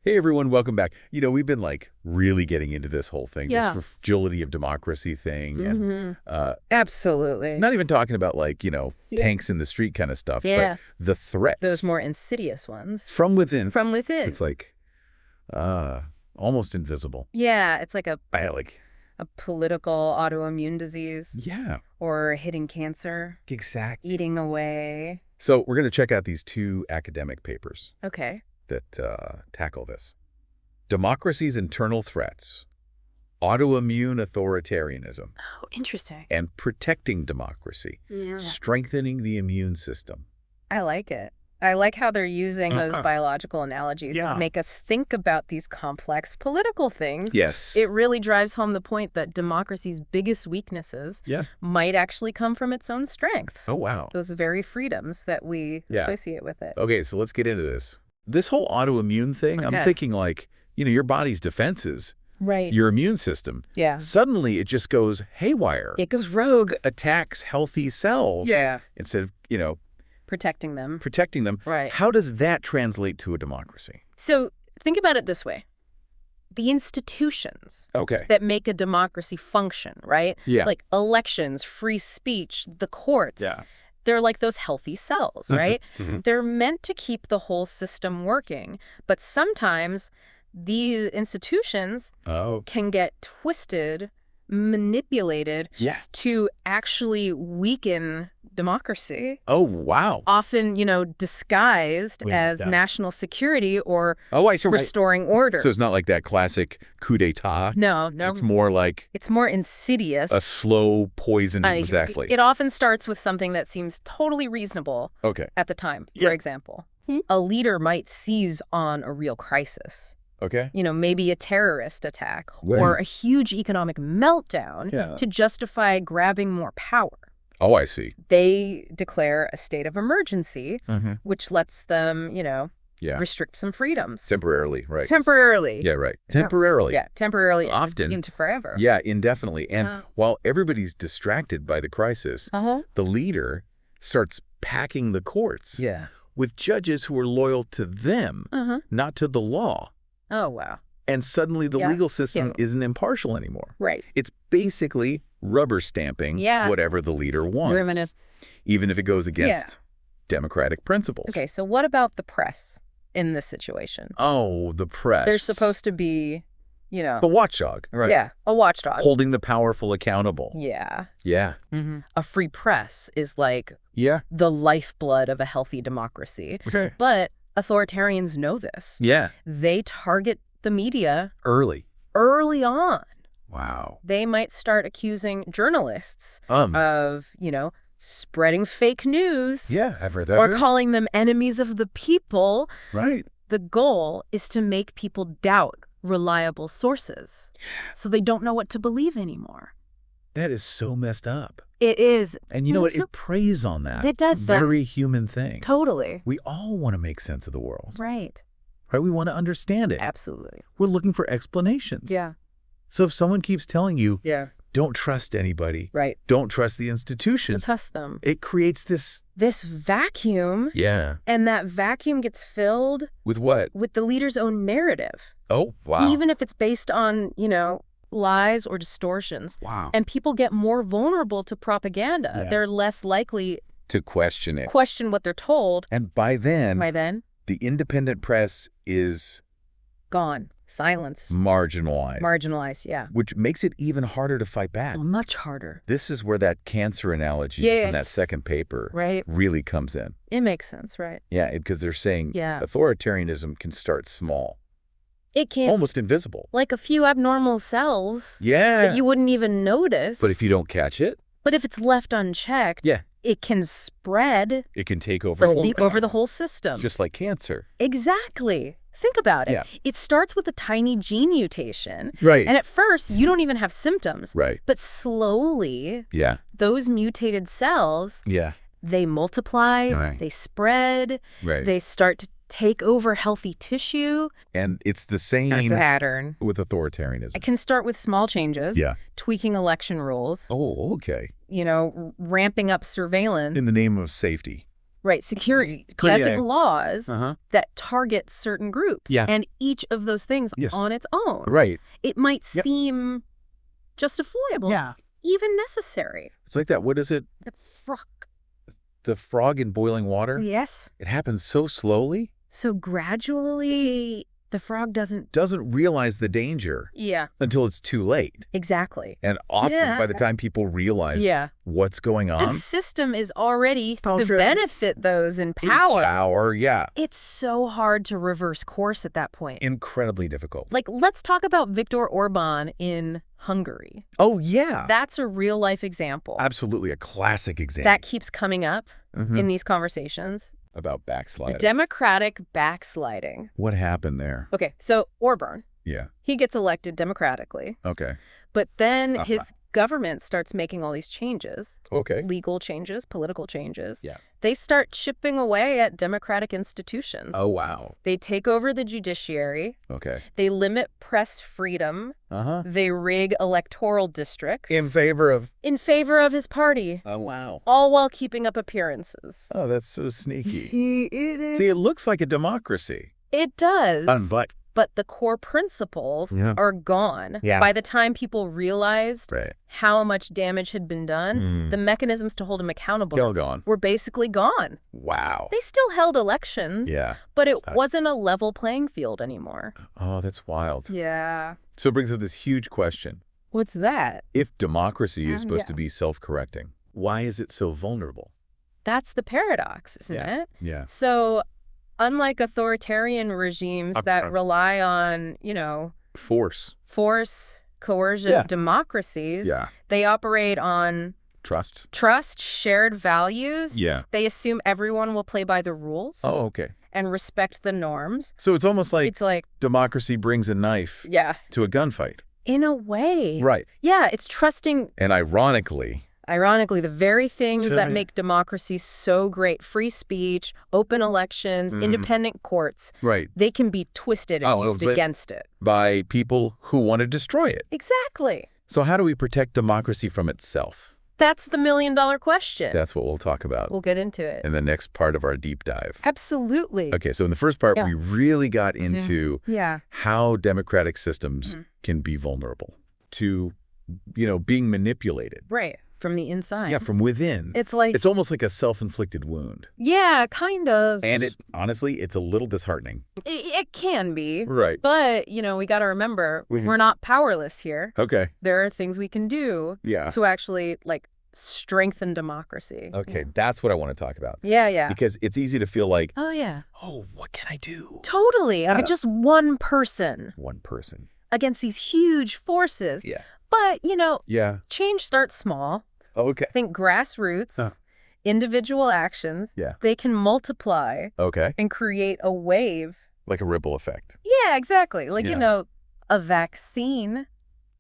Hey everyone, welcome back. We've been like really getting into this whole thing, Yeah. this fragility of democracy thing, and Absolutely. not even talking about like, tanks in the street kind of stuff, but Yeah. the threats Those more insidious ones. from within. From within. It's like almost invisible. Yeah, it's like a Like, political autoimmune disease yeah, or hidden cancer exactly. eating away. So we're going to check out these two academic papers Okay. that tackle this. Democracy's internal threats, autoimmune authoritarianism, Oh, interesting. and protecting democracy, Yeah. strengthening the immune system. I like it. I like how they're using those biological analogies to make us think about these complex political things. Yes. It really drives home the point that democracy's biggest weaknesses might actually come from its own strength. Oh, wow. Those very freedoms that we associate with it. Okay, so let's get into this. This whole autoimmune thing, I'm thinking like, your body's defenses, Right. your immune system. Yeah. Suddenly it just goes haywire. It goes rogue. Attacks healthy cells. Yeah. Instead of, Protecting them. protecting them. Right. How does that translate to a democracy? So think about it this way. The institutions Okay. that make a democracy function, right? Yeah. Like elections, free speech, the courts. Yeah. They're like those healthy cells, right? They're meant to keep the whole system working. But sometimes these institutions can get twisted, manipulated to actually weaken democracy. Oh, wow. Often, disguised as national security or I see. restoring order. So it's not like that classic coup d'etat. No. It's more like It's more insidious. a slow poisoning. Exactly. It often starts with something that seems totally reasonable at the time. For example, a leader might seize on a real crisis. Okay. Maybe a terrorist attack or a huge economic meltdown to justify grabbing more power. Oh, I see. They declare a state of emergency, which lets them, restrict some freedoms. Temporarily, right. Temporarily. Yeah, right. Temporarily. Yeah, temporarily. Often. Into forever. Yeah, indefinitely. And while everybody's distracted by the crisis, the leader starts packing the courts with judges who are loyal to them, not to the law. Oh, wow. And suddenly the legal system isn't impartial anymore. Right. It's basically rubber stamping whatever the leader wants, even if it goes against democratic principles. Okay, so what about the press in this situation? Oh, the press. They're supposed to be, the watchdog. Right. Yeah, a watchdog. Holding the powerful accountable. Yeah. Yeah. A free press is like the lifeblood of a healthy democracy. Okay. But authoritarians know this. Yeah. They target the media early on. Wow. They might start accusing journalists of, spreading fake news. Yeah, I've heard that. Or calling them enemies of the people. Right. The goal is to make people doubt reliable sources so they don't know what to believe anymore. That is so messed up. It is. And you know what? It preys on that. It does. Very human thing. Totally. We all want to make sense of the world. Right. Right? We want to understand it. Absolutely. We're looking for explanations. Yeah. So if someone keeps telling you, don't trust anybody. Right. Don't trust the institution. Trust them. It creates this vacuum. Yeah. And that vacuum gets filled With what? with the leader's own narrative. Oh, wow. Even if it's based on, lies or distortions. Wow. And people get more vulnerable to propaganda. Yeah. They're less likely to question it. Question what they're told. And by then, the independent press is gone. Silence. Marginalized. Marginalized, yeah. Which makes it even harder to fight back. Much harder. This is where that cancer analogy from that second paper really comes in. It makes sense, right? Yeah, because they're saying authoritarianism can start small. It can. Almost invisible. Like a few abnormal cells. Yeah. That you wouldn't even notice. But if you don't catch it. But if it's left unchecked. Yeah. It can spread. It can take over over the whole system. Just like cancer. Exactly. Think about it. Yeah. It starts with a tiny gene mutation. Right. And at first, you don't even have symptoms. Right. But slowly, yeah, those mutated cells, they multiply, they spread, they start to take over healthy tissue. And it's the same pattern with authoritarianism. It can start with small changes. Yeah. Tweaking election rules. Oh, okay. Ramping up surveillance. In the name of safety. Right, security, passing laws that target certain groups. Yeah. And each of those things on its own. Right. It might seem justifiable, even necessary. It's like that. What is it? The frog. The frog in boiling water? Yes. It happens so slowly. So gradually, the frog doesn't realize the danger until it's too late. Exactly. And often by the time people realize what's going on. The system is already to benefit those in power. It's so hard to reverse course at that point. Incredibly difficult. Like, let's talk about Viktor Orban in Hungary. Oh, yeah. That's a real-life example. Absolutely, a classic example. That keeps coming up in these conversations. About backsliding. Democratic backsliding. What happened there? Okay, so Orban. Yeah. He gets elected democratically. Okay. But then his government starts making all these changes. Okay. Legal changes, political changes. Yeah. They start chipping away at democratic institutions. Oh, wow. They take over the judiciary. Okay. They limit press freedom. They rig electoral districts. In favor of? In favor of his party. Oh, wow. All while keeping up appearances. Oh, that's so sneaky. See, it looks like a democracy. It does. But the core principles are gone. By the time people realized how much damage had been done, the mechanisms to hold him accountable were basically gone. Wow. They still held elections, but it wasn't a level playing field anymore. Oh, that's wild. Yeah. So it brings up this huge question. What's that? If democracy is supposed to be self-correcting, why is it so vulnerable? That's the paradox, isn't it? Yeah. So unlike authoritarian regimes that rely on, force, coercive democracies, they operate on trust, shared values. Yeah. They assume everyone will play by the rules. Oh, okay. And respect the norms. So it's almost like democracy brings a knife to a gunfight. In a way. Right. Yeah, it's trusting. And ironically, the very things that make democracy so great, free speech, open elections, independent courts, they can be twisted and used against it. By people who want to destroy it. Exactly. So how do we protect democracy from itself? That's the million-dollar question. That's what we'll talk about. We'll get into it. In the next part of our deep dive. Absolutely. Okay, so in the first part, we really got into how democratic systems can be vulnerable to, being manipulated. Right. From the inside. Yeah, from within. It's almost like a self-inflicted wound. Yeah, kind of. And honestly, it's a little disheartening. It can be. Right. But, we got to remember, we're not powerless here. Okay. There are things we can do to actually, strengthen democracy. Okay, that's what I want to talk about. Yeah. Because it's easy to feel like, oh, what can I do? Totally. I'm just one person. One person. Against these huge forces. Yeah. But, change starts small. Okay. Think grassroots, individual actions. Yeah. They can multiply. Okay. And create a wave. Like a ripple effect. Yeah, exactly. A vaccine.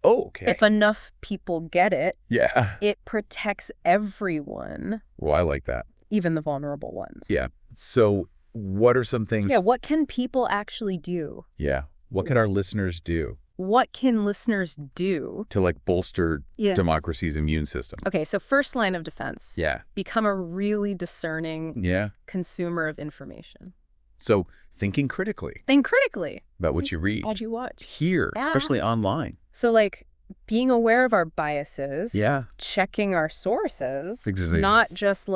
Oh, okay. If enough people get it, it protects everyone. Well, I like that. Even the vulnerable ones. Yeah. So what are some things? Yeah, what can people actually do? Yeah. What can our listeners do? What can listeners do? To bolster democracy's immune system. Okay, so first line of defense. Yeah. Become a really discerning consumer of information. So thinking critically. Think critically. About what you read. What you watch. Hear, especially online. So being aware of our biases. Yeah. Checking our sources. Exactly. Not just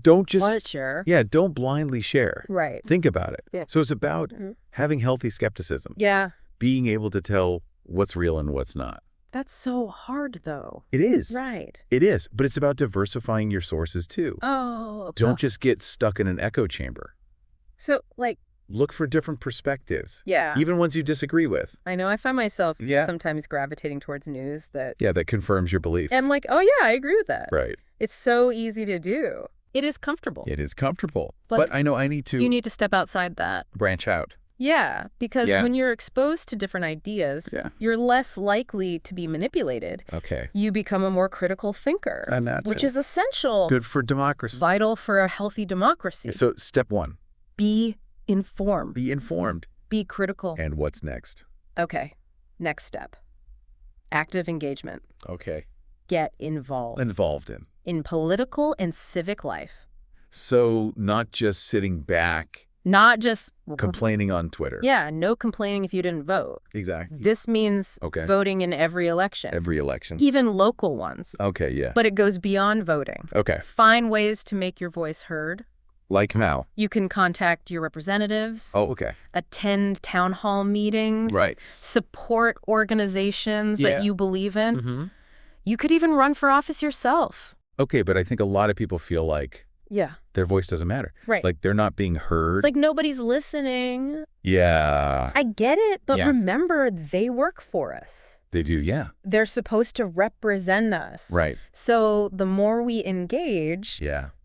don't just literature. Yeah, don't blindly share. Right. Think about it. Yeah. So it's about having healthy skepticism. Yeah. Being able to tell what's real and what's not. That's so hard, though. It is. Right. It is. But it's about diversifying your sources, too. Oh. Okay. Don't just get stuck in an echo chamber. So, look for different perspectives. Yeah. Even ones you disagree with. I know. I find myself sometimes gravitating towards news that... Yeah, that confirms your beliefs. And oh, yeah, I agree with that. Right. It's so easy to do. It is comfortable. It is comfortable. But I know I need to... You need to step outside that. Branch out. Yeah, because when you're exposed to different ideas, you're less likely to be manipulated. Okay. You become a more critical thinker, and which is essential. Good for democracy. Vital for a healthy democracy. So step one. Be informed. Be informed. Be critical. And what's next? Okay. Next step. Active engagement. Okay. Get involved. Involved in. In political and civic life. So not just sitting back, not just complaining on Twitter. Yeah, no complaining if you didn't vote. Exactly. This means voting in every election. Every election. Even local ones. Okay, yeah. But it goes beyond voting. Okay. Find ways to make your voice heard. Like how? You can contact your representatives. Oh, okay. Attend town hall meetings. Right. Support organizations that you believe in. You could even run for office yourself. Okay, but I think a lot of people feel like their voice doesn't matter. Right. Like they're not being heard. Like nobody's listening. Yeah. I get it, but remember, they work for us. They do, yeah. They're supposed to represent us. Right. So the more we engage,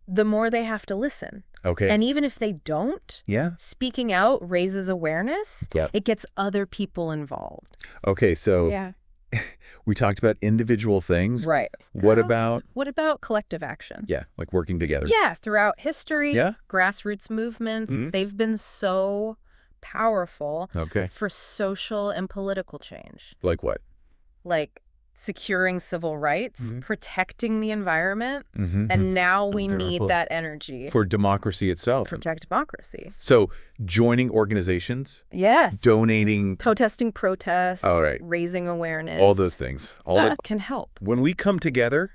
the more they have to listen. Okay. And even if they don't, speaking out raises awareness. It gets other people involved. Okay, so we talked about individual things. Right. What about collective action? Yeah, like working together. Yeah, throughout history, grassroots movements, they've been so powerful for social and political change. Like what? Like securing civil rights, protecting the environment, and now we need that energy. For democracy itself. Protect democracy. So joining organizations? Yes. Donating? Protesting protests. All right. Raising awareness. All those things. All that can help. When we come together,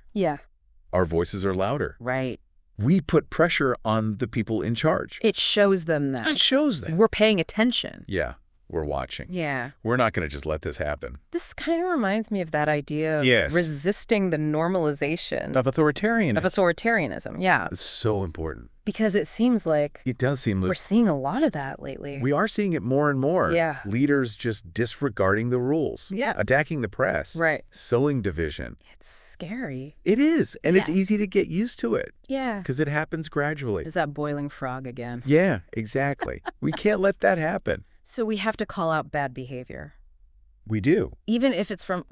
our voices are louder. Right. We put pressure on the people in charge. It shows them that. It shows them. We're paying attention. Yeah. We're watching. Yeah. We're not going to just let this happen. This kind of reminds me of that idea of resisting the normalization of authoritarianism. Yeah. It's so important. Because it seems like it does seem we're seeing a lot of that lately. We are seeing it more and more. Yeah. Leaders just disregarding the rules. Yeah. Attacking the press. Right. Sowing division. It's scary. It is. And it's easy to get used to it. Yeah. Because it happens gradually. Is that boiling frog again? Yeah, exactly. We can't let that happen. So we have to call out bad behavior. We do. Even if it's from,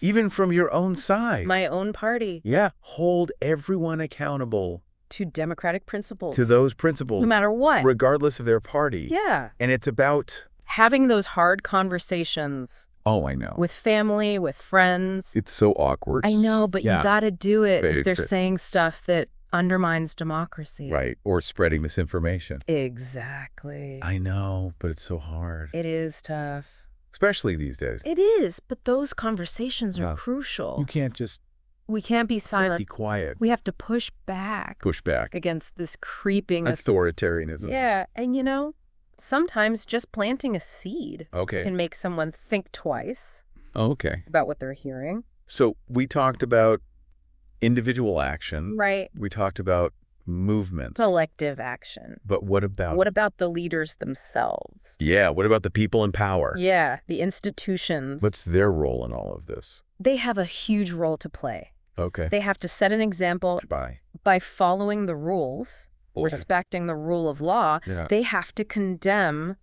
even from your own side. My own party. Yeah. Hold everyone accountable. To democratic principles. To those principles. No matter what. Regardless of their party. Yeah. And it's about having those hard conversations. Oh, I know. With family, with friends. It's so awkward. I know, but you got to do it if they're saying stuff that undermines democracy. Right. Or spreading misinformation. Exactly. I know, but it's so hard. It is tough. Especially these days. It is, but those conversations are crucial. You can't just... We can't be silent. Be quiet. We have to push back. Push back. Against this creeping... authoritarianism. Yeah, and sometimes just planting a seed can make someone think twice about what they're hearing. So we talked about individual action. Right. We talked about movements. Collective action. But what about... What about the leaders themselves? Yeah, what about the people in power? Yeah, the institutions. What's their role in all of this? They have a huge role to play. Okay. They have to set an example by following the rules, respecting the rule of law. Yeah. They have to condemn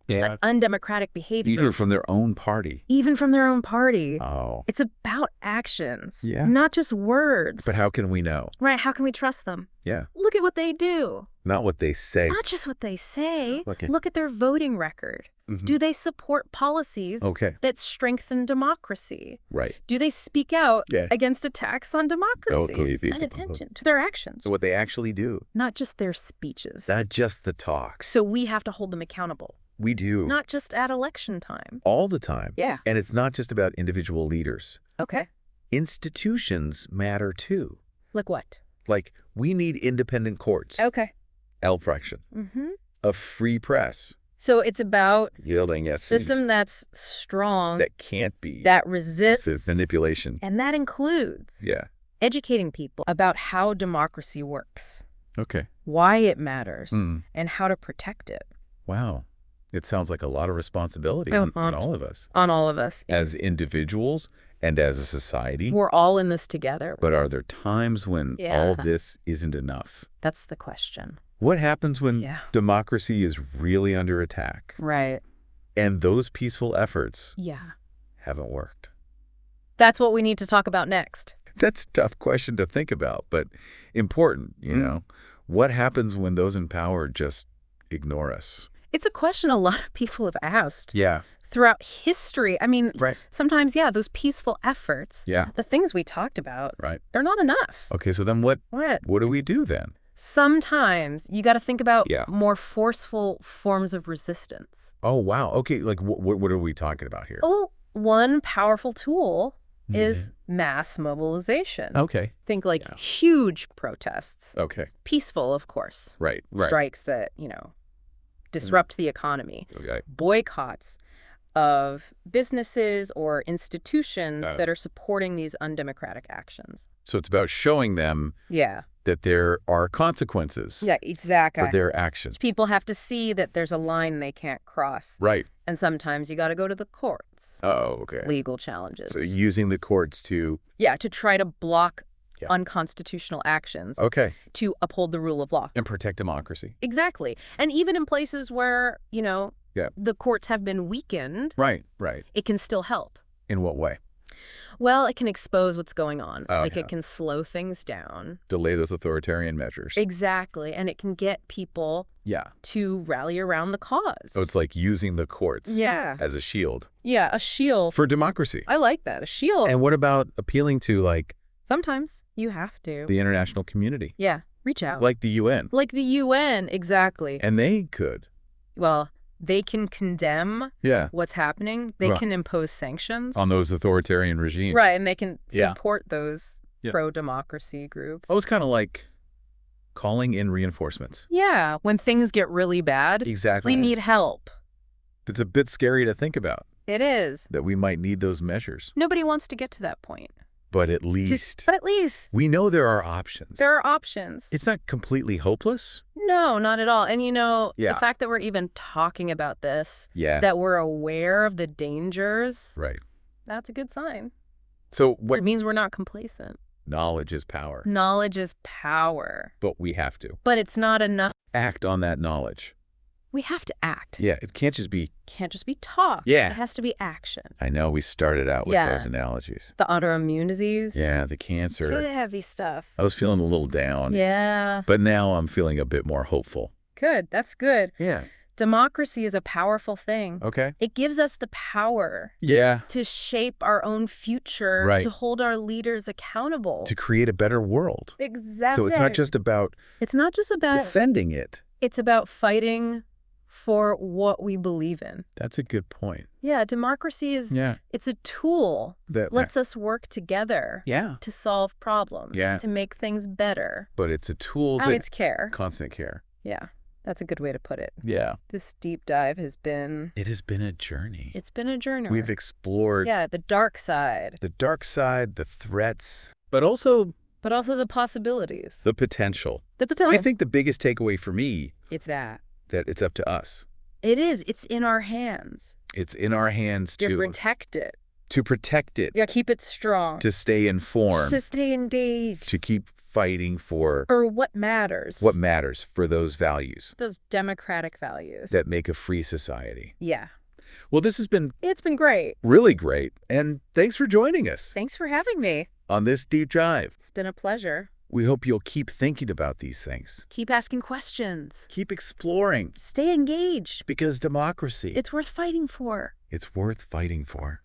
undemocratic behavior. Even from their own party. Even from their own party. Oh. It's about actions, not just words. But how can we know? Right, how can we trust them? Yeah. Look at what they do. Not what they say. Not just what they say. Look at their voting record. Do they support policies that strengthen democracy? Right. Do they speak out against attacks on democracy? Pay attention to their actions. So what they actually do. Not just their speeches. Not just the talk. So we have to hold them accountable. We do. Not just at election time. All the time. Yeah. And it's not just about individual leaders. Okay. Institutions matter too. Like what? Like we need independent courts. Okay. Election. A free press. So it's about yielding a system that's strong. That can't be. That resists. Manipulation. And that includes educating people about how democracy works. Okay. Why it matters. And how to protect it. Wow. It sounds like a lot of responsibility on all of us. On all of us. As individuals and as a society. We're all in this together. But are there times when all this isn't enough? That's the question. What happens when democracy is really under attack? Right. And those peaceful efforts haven't worked? That's what we need to talk about next. That's a tough question to think about, but important, you know. What happens when those in power just ignore us? It's a question a lot of people have asked. Yeah. Throughout history. I mean, sometimes, those peaceful efforts, the things we talked about, they're not enough. Okay, so then what do we do then? Sometimes you got to think about more forceful forms of resistance. Oh, wow. Okay, like what are we talking about here? Oh, one powerful tool is mass mobilization. Okay. Think like huge protests. Okay. Peaceful, of course. Right. Strikes that, disrupt the economy. Okay. Boycotts of businesses or institutions that are supporting these undemocratic actions. So it's about showing them that there are consequences exactly. for their actions. People have to see that there's a line they can't cross. Right. And sometimes you got to go to the courts. Oh, okay. Legal challenges. So using the courts to... to try to block unconstitutional actions. Okay. To uphold the rule of law. And protect democracy. Exactly. And even in places where, the courts have been weakened. Right. It can still help. In what way? Well, it can expose what's going on. It can slow things down. Delay those authoritarian measures. Exactly. And it can get people to rally around the cause. So it's like using the courts as a shield. Yeah, a shield. For democracy. I like that. A shield. And what about appealing to, like... Sometimes you have to. The international community. Yeah. Reach out. Like the UN. Like the UN, exactly. And they could. Well... They can condemn what's happening. They can impose sanctions. On those authoritarian regimes. Right, and they can support those pro-democracy groups. Oh, it's kind of like calling in reinforcements. Yeah, when things get really bad. Exactly. We need help. It's a bit scary to think about. It is. That we might need those measures. Nobody wants to get to that point. But at least... we know there are options. There are options. It's not completely hopeless. No, not at all. And the fact that we're even talking about this, that we're aware of the dangers, that's a good sign. So what... It means we're not complacent. Knowledge is power. Knowledge is power. But we have to. But it's not enough. Act on that knowledge. We have to act. Yeah, it can't just be... Can't just be talk. Yeah. It has to be action. I know, we started out with those analogies. The autoimmune disease. Yeah, the cancer. Too heavy stuff. I was feeling a little down. Yeah. But now I'm feeling a bit more hopeful. Good, that's good. Yeah. Democracy is a powerful thing. Okay. It gives us the power to shape our own future, to hold our leaders accountable. To create a better world. Exactly. So it's not just about... It's not just about... defending it. It's about fighting for what we believe in. That's a good point. Yeah, democracy is... It's a tool that lets us work together to solve problems, to make things better. But it's a tool that... it's care. Constant care. Yeah. That's a good way to put it. Yeah. This deep dive has been... It has been a journey. It's been a journey. We've explored... the dark side. The dark side, the threats, but also... But also the possibilities. The potential. The potential. I think the biggest takeaway for me... It's that it's up to us. It is. It's in our hands. It's in our hands to... protect it. To protect it. Yeah, keep it strong. To stay informed. To stay engaged. To keep fighting for... Or what matters. What matters for those values. Those democratic values. That make a free society. Yeah. Well, this has been... It's been great. Really great. And thanks for joining us. Thanks for having me. On this deep dive. It's been a pleasure. We hope you'll keep thinking about these things. Keep asking questions. Keep exploring. Stay engaged. Because democracy... It's worth fighting for. It's worth fighting for.